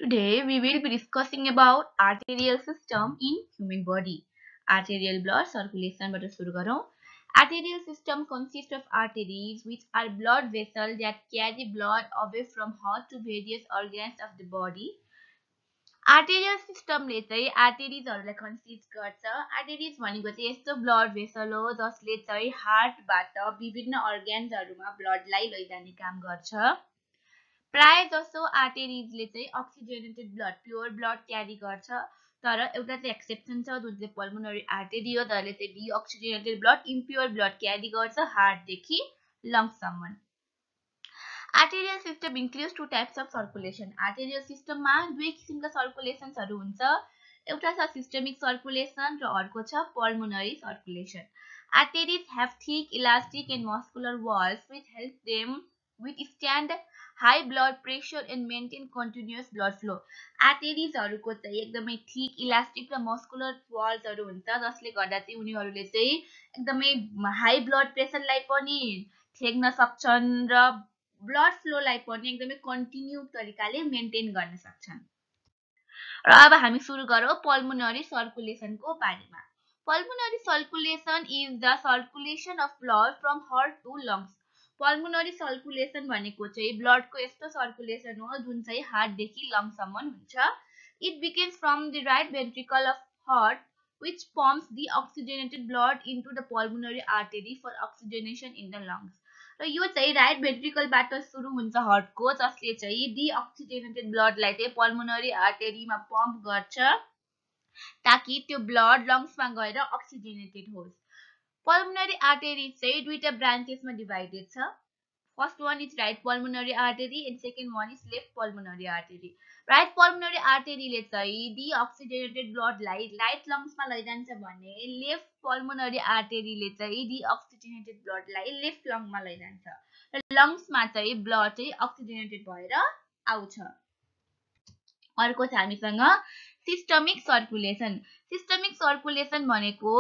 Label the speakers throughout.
Speaker 1: Today we will be discussing about arterial system in human body. Arterial blood circulation बाट सुरु गरौँ. Arterial system consists of arteries which are blood vessels that carry blood away from heart to various organs of the body. Arterial system ले चाहिँ आर्टेरिजहरुलाई consist गर्छ. आर्टेरिज भनेको चाहिँ यस्तो blood vessel हो जसले चाहिँ हार्टबाट विभिन्न अर्गन्सहरुमा ब्लडलाई लैजाने काम गर्छ. प्राय जसो आर्टेरिजले चाहिँ अक्सिजनेटेड ब्लड प्योर ब्लड क्यारी गर्छ. तर एउटा चाहिँ एक्सेप्सन छ जुन चाहिँ पल्मोनरी आर्टेरी हो. जसले चाहिँ deoxygenated blood impure blood carry गर्छ हार्टदेखि लङ्ससम्म. Arterial system includes two types of circulation. Arterial सिस्टममा दुई किसिमका सर्कुलेसन्सहरु हुन्छ. एउटा छ सिस्टमिक सर्कुलेसन र अर्को छ pulmonary circulation. Arteries have thick, elastic and muscular walls which help them withstand high blood pressure and maintain continuous blood flow. आर्टेरिजहरुको चाहिँ एकदमै थिक, इलास्टिक र मस्कुलर वाल्सहरु हुन्छ जसले गर्दा चाहिँ उनीहरुले चाहिँ एकदमै हाई ब्लड प्रेसरलाई पनि ठेक्न सक्छन् र ब्लड फ्लोलाई पनि एकदमै कन्टिन्यू तरिकाले मेन्टेन गर्न सक्छन्. र अब हामी सुरु गरौँ पल्मोनरी सर्कुलेसनको बारेमा. Pulmonary circulation is the circulation of blood from heart to lungs. Pulmonary circulation भनेको चाहिँ ब्लडको यस्तो सर्कुलेसन हो जुन चाहिँ हार्टदेखि लङ्ससम्म हुन्छ. It begins from the right ventricle of heart which pumps the oxygenated blood into the pulmonary artery for oxygenation in the lungs. र यो चाहिँ राइट भेन्ट्रिकलबाट सुरु हुन्छ हार्टको जसले चाहिँ डिअक्सिजनेटेड ब्लडलाई चाहिँ पल्मोनरी आर्टेरीमा पम्प गर्छ ताकि त्यो ब्लड लङ्समा गएर अक्सिजनेटेड होस्. पल्मोनरी आर्टेरी चाहिँ दुईटा ब्रान्चेसमा डिभाइडेड छ. First one is right pulmonary artery and second one is left pulmonary artery. Right pulmonary आर्टेरीले चाहिँ डिअक्सिजनेटेड ब्लडलाई राइट लङ्समा लैजान्छ भने लेफ्ट पल्मोनरी आर्टेरीले चाहिँ डिअक्सिजनेटेड ब्लडलाई लेफ्ट लङ्समा लैजान्छ र लङ्समा चाहिँ ब्लड चाहिँ अक्सिजनेटेड भएर आउँछ. अर्को छ हामीसँग सिस्टमिक सर्कुलेसन. सिस्टमिक सर्कुलेसन भनेको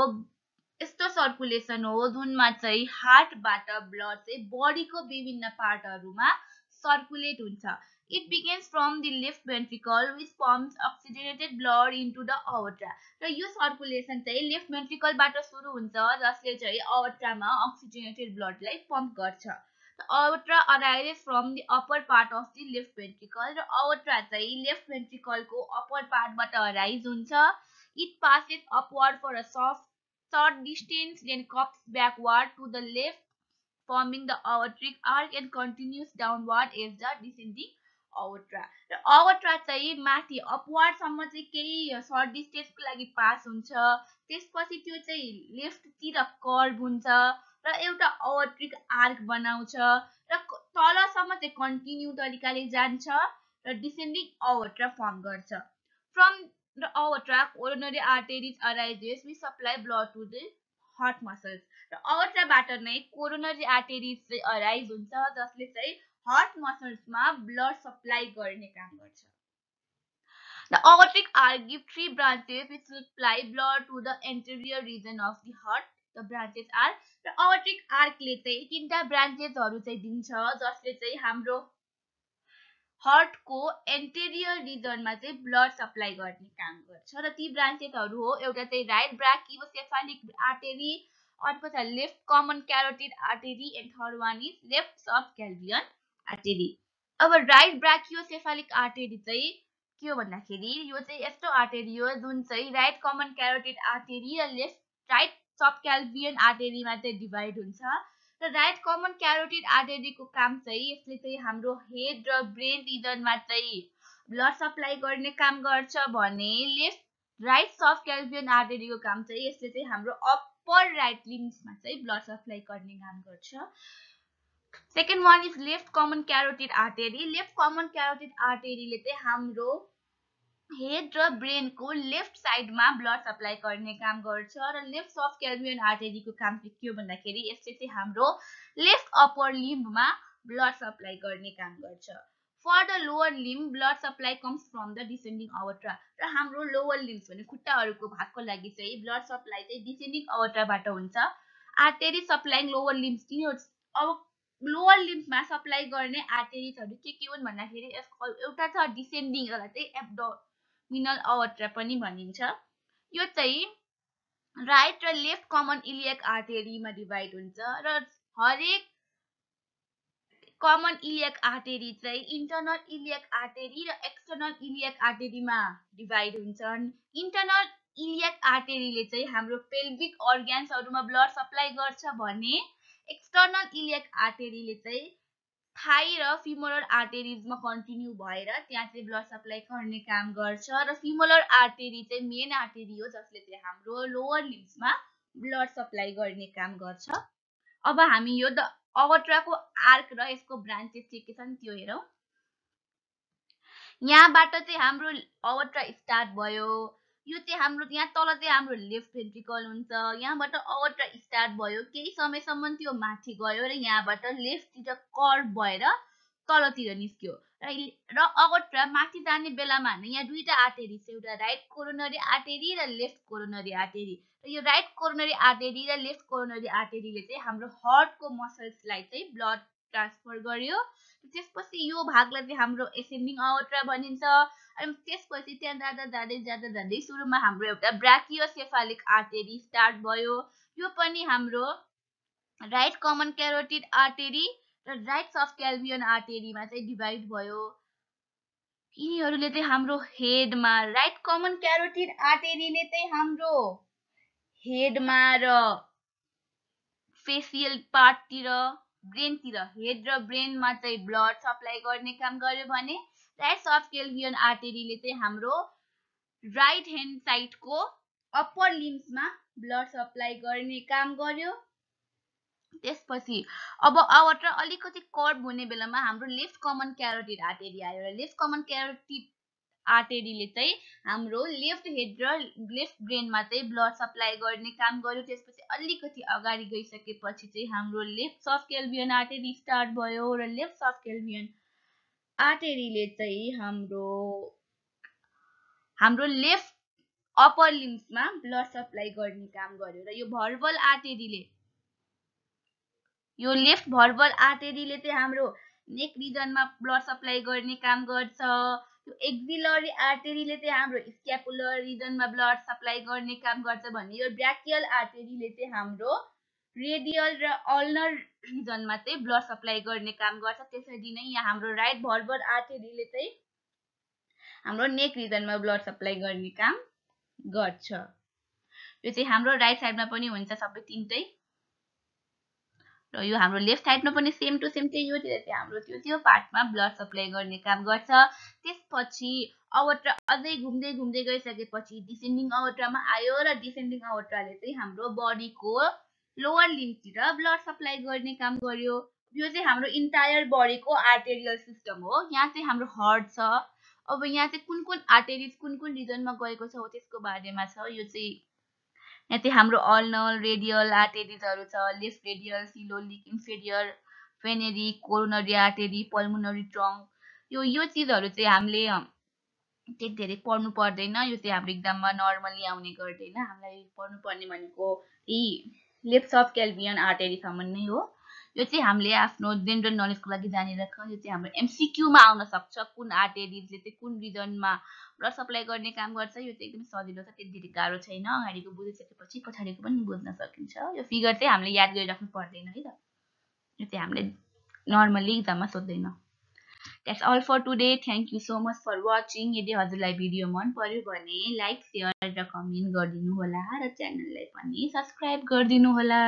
Speaker 1: यस्तो सर्कुलेसन हो जुनमा चाहिँ हार्टबाट ब्लड चाहिँ बडीको विभिन्न पार्टहरुमा सर्कुलेट हुन्छ. It begins from the left ventricle which pumps oxygenated blood into the aorta. र यो सर्कुलेसन चाहिँ लेफ्ट भेन्ट्रिकलबाट सुरु हुन्छ जसले चाहिँ aortaमा अक्सिजनेटेड ब्लडलाई पम्प गर्छ. The aorta arises from the upper part of the left ventricle. र aorta चाहिँ लेफ्ट भेन्ट्रिकलको अप्पर पार्टबाट अराइज हुन्छ. It passes upward for a short distance then comes backward to the left forming the aortic arch and continues downward as the descending aorta. र aorta चाहिँ माथि upward सम्म चाहिँ केही short डिस्टेन्सको लागि pass हुन्छ. त्यसपछि त्यो चाहिँ लेफ्ट तिर कर्भ हुन्छ र एउटा aortic arc बनाउँछ र तलसम्म चाहिँ कन्टिन्यू तरिकाले जान्छ र डिसेन्डिङ aorta फर्म गर्छ. From the aorta, coronary arteries arises which supply blood to the heart muscles. र aortaबाट नै coronary arteries चाहिँ अराइज हुन्छ जसले चाहिँ heart musclesमा blood supply गर्ने काम गर्छ. The aortic arch gives three branches which supply blood to the anterior region of the heart. The branches are the aortic arch ले चाहिँ तीनटा ब्रान्चेसहरु चाहिँ दिन्छ जसले चाहिँ हाम्रो हार्टको एन्टेरियर रिजनमा चाहिँ ब्लड सप्लाई गर्ने काम गर्छ. र ती ब्रान्चेसहरु हो एउटा चाहिँ राइट ब्राकियोसेफालिक आर्टेरी, अर्को छ left common carotid artery and third one is left subclavian artery. अब राइट ब्राकियोसेफालिक आर्टेरी चाहिँ के हो भन्दाखेरि यो चाहिँ यस्तो आर्टेरी हो जुन चाहिँ राइट कमन क्यारोटिड आर्टेरी र लेफ्ट राइट सबक्लेभियन आर्टेरीमा चाहिँ डिभाइड हुन्छ. र राइट कमन क्यारोटिड आर्टेरीको काम चाहिँ यसले चाहिँ हाम्रो हेड र ब्रेन रिजनमा चाहिँ ब्लड सप्लाई गर्ने काम गर्छ भने लेफ्ट राइट सबक्लेभियन आर्टेरीको काम चाहिँ यसले चाहिँ हाम्रो अप्पर राइट लिम्समा चाहिँ ब्लड सप्लाई गर्ने काम गर्छ. Second one is left common carotid artery. Left common carotid आर्टेरीले चाहिँ हाम्रो हेड र ब्रेनको लेफ्ट साइडमा ब्लड सप्लाई गर्ने काम गर्छ र लेफ्ट सबक्लेभियन आर्टेरीको काम चाहिँ के हो भन्दाखेरि यसले चाहिँ हाम्रो लेफ्ट अप्पर लिम्बमा ब्लड सप्लाई गर्ने काम गर्छ. For the lower limb blood supply comes from the descending aorta. र हाम्रो लोअर लिम्स भने खुट्टाहरुको भागको लागि चाहिँ ब्लड सप्लाई चाहिँ डिसेन्डिङ aortaबाट हुन्छ. Artery supplying lower limbs. अब लोअर लिम्फमा सप्लाई गर्ने आर्टेरिजहरू के हुन् भन्दाखेरि एउटा छ डिसेन्डिङ, जसलाई चाहिँ एब्डोमिनल अवर्टा पनि भनिन्छ। यो चाहिँ राइट र लेफ्ट कमन इलियक आर्टेरीमा डिभाइड हुन्छ र हरेक कमन इलियक आर्टेरी चाहिँ इन्टरनल इलियक आर्टेरी र एक्सटर्नल इलियक आर्टेरीमा डिभाइड हुन्छन्। इन्टरनल इलियक आर्टेरीले चाहिँ हाम्रो पेल्भिक अर्ग्यान्सहरुमा ब्लड सप्लाई गर्छ भने एक्सटर्नल इलियक आर्टेरीले चाहिँ थाई र फिमोरल आर्टेरिजमा कन्टिन्यू भएर त्यहाँ चाहिँ ब्लड सप्लाई गर्ने काम गर्छ र फिमोरल आर्टेरी चाहिँ मेन आर्टेरी हो जसले चाहिँ हाम्रो लोअर लिम्समा ब्लड सप्लाई गर्ने काम गर्छ। अब हामी यो अवर्टाको आर्क र यसको ब्रान्चेस के छन् त्यो हेरौं। यहाँबाट चाहिँ हाम्रो अवर्टा स्टार्ट भयो, यो चाहिँ हाम्रो यहाँ तल चाहिँ हाम्रो लेफ्ट भेन्ट्रिकल हुन्छ, यहाँबाट अवर्टा स्टार्ट भयो, केही समयसम्म त्यो माथि गयो र यहाँबाट लेफ्टतिर कर्भ भएर तलतिर निस्क्यो र अवर्टा माथि जाने बेलामा हामी यहाँ दुईटा आर्टेरी छ, एउटा राइट कोरोनरी आर्टेरी र लेफ्ट कोरोनरी आर्टेरी। र यो राइट कोरोनरी आर्टेरी र लेफ्ट कोरोनरी आर्टेरीले चाहिँ हाम्रो हार्टको मसल्सलाई चाहिँ ब्लड ट्रान्सफर गर्यो। त्यसपछि यो भागलाई चाहिँ हाम्रो एसेन्डिङ अवर्टा भनिन्छ। अनि त्यसपछि त्यहाँ जाँदै सुरुमा हाम्रो एउटा ब्राकियोसेफालिक आर्टेरी स्टार्ट भयो, यो पनि हाम्रो राइट कमन क्यारोटिड आर्टेरी र राइट सबक्लेवियन आर्टेरीमा चाहिँ डिभाइड भयो। यिनीहरूले चाहिँ हाम्रो हेडमा, राइट कमन क्यारोटिड आर्टेरीले चाहिँ हाम्रो हेडमा र फेसियल पार्टतिर, ब्रेनतिर, हेड र ब्रेनमा चाहिँ ब्लड सप्लाई गर्ने काम गर्यो भने राइट सबक्लेवियन आर्टेरीले चाहिँ हाम्रो राइट ह्यान्ड साइडको अप्पर लिम्समा ब्लड सप्लाई गर्ने काम गर्यो। त्यसपछि अब अवर्टा अलिकति कर्भ हुने बेलामा हाम्रो लेफ्ट कमन क्यारोटिड आर्टेरी आयो र लेफ्ट कमन क्यारोटिड आर्टेरीले चाहिँ हाम्रो लेफ्ट हेड र लेफ्ट ब्रेनमा चाहिँ ब्लड सप्लाई गर्ने काम गर्यो। त्यसपछि अलिकति अगाडि गइसकेपछि चाहिँ हाम्रो लेफ्ट सबक्लेवियन आर्टेरी स्टार्ट भयो र लेफ्ट सबक्लेवियन आर्टेरीले चाहिँ हाम्रो लेफ्ट अप्पर लिम्समा ब्लड सप्लाई गर्ने काम गर्यो र यो भर्बल आर्टेरीले, यो लेफ्ट भर्बल आर्टेरीले चाहिँ हाम्रो नेक रिजनमा ब्लड सप्लाई गर्ने काम गर्छ। यो एक्सिलरी आर्टेरीले चाहिँ हाम्रो स्क्यापुलर रिजनमा ब्लड सप्लाई गर्ने काम गर्छ भने यो ब्राकियल आर्टेरीले चाहिँ हाम्रो रेडियल र अल्नर रिजनमा चाहिँ ब्लड सप्लाई गर्ने काम गर्छ। त्यसरी नै यहाँ हाम्रो राइट भर्बल आर्टेरीले चाहिँ हाम्रो नेक रिजनमा ब्लड सप्लाई गर्ने काम गर्छ। यो चाहिँ हाम्रो राइट साइडमा पनि हुन्छ सबै तीनटै, र यो हाम्रो लेफ्ट साइडमा पनि सेम टु सेम त्यही हो, त्यो हाम्रो त्यो पार्टमा ब्लड सप्लाई गर्ने काम गर्छ। त्यसपछि अवर्टा अझै घुम्दै गइसकेपछि डिसेन्डिङ अवर्टामा आयो र डिसेन्डिङ अवर्टाले चाहिँ हाम्रो बडीको लोअर लिम्सतिर ब्लड सप्लाई गर्ने काम गर्यो। यो चाहिँ हाम्रो इन्टायर बडीको आर्टेरियल सिस्टम हो। यहाँ चाहिँ हाम्रो हार्ट छ। अब यहाँ चाहिँ कुन आर्टेरिज कुन रिजनमा गएको छ हो त्यसको बारेमा छ। यो चाहिँ यहाँ चाहिँ हाम्रो अल्नल, रेडियल आर्टेरिजहरू छ, लेफ्ट रेडियल, सिलोलिक, इन्फेरियर, फेनेरी, कोरोनरी आर्टेरी, पल्मोनरी ट्रङ्क। यो चीजहरू चाहिँ हामीले त्यति धेरै पढ्नु पर्दैन, यो चाहिँ हाम्रो एक्जाममा नर्मली आउने गर्दैन। हामीलाई पढ्नु पर्ने भनेको यही लेफ्ट सबक्लेवियन आर्टेरीसम्म नै हो। यो चाहिँ हामीले आफ्नो जेनरल नलेजको लागि जानिराख। यो चाहिँ हाम्रो एमसीक्यूमा आउन सक्छ, कुन आर्टेरीजले चाहिँ कुन रिजनमा ब्लड सप्लाई गर्ने काम गर्छ। यो चाहिँ एकदम सजिलो छ, त्यति धेरै गाह्रो छैन। अगाडिको बुझिसकेपछि पछाडिको पनि बुझ्न सकिन्छ। यो फिगर चाहिँ हामीले याद गरिराख्नु पर्दैन है त, यो चाहिँ हामीले नर्मली एक्जाममा सोध्दैन। That's all for today. Thank you so much for watching. यदि हजुरलाई भिडियो मन पर्यो भने लाइक, शेयर र कमेन्ट गरिदिनु होला र च्यानललाई पनि सब्स्क्राइब गरिदिनु होला।